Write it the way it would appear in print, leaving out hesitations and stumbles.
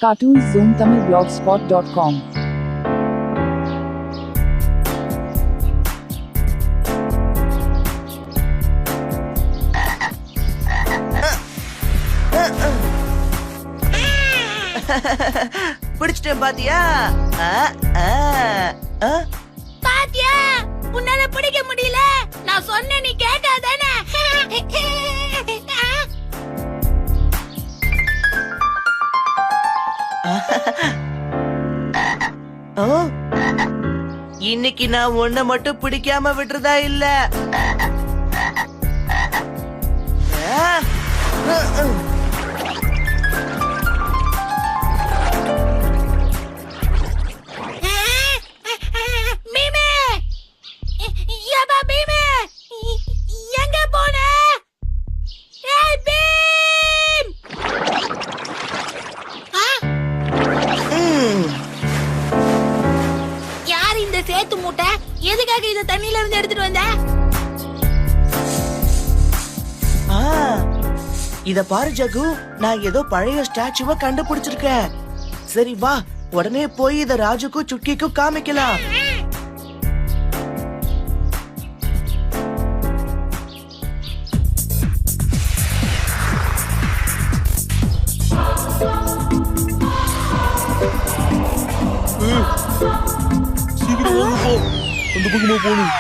Cartoons Zone Tamil blogspot.com. பிடிச்சிட்டேன் பாத்தியா? பாத்தியா, உன்னால பிடிக்க முடியல. நான் சொன்ன நீ கேட்டாதானே? இன்னைக்கு நான் உன்னை மட்டும் பிடிக்காம விட்டுறதா இல்ல. சேத்து மூட்டை எதுக்காக இத தண்ணியில இருந்து எடுத்துட்டு வந்த? இத பாரு ஜகு, நான் ஏதோ பழைய ஸ்டாச்சுவ கண்டுபிடிச்சிருக்கேன். சரி வா, உடனே போய் இத ராஜுக்கும் சுட்கிக்கும் காமிக்கலாம். சீக்கிரம் வாங்க போ, அந்த பக்கமா போகணும்.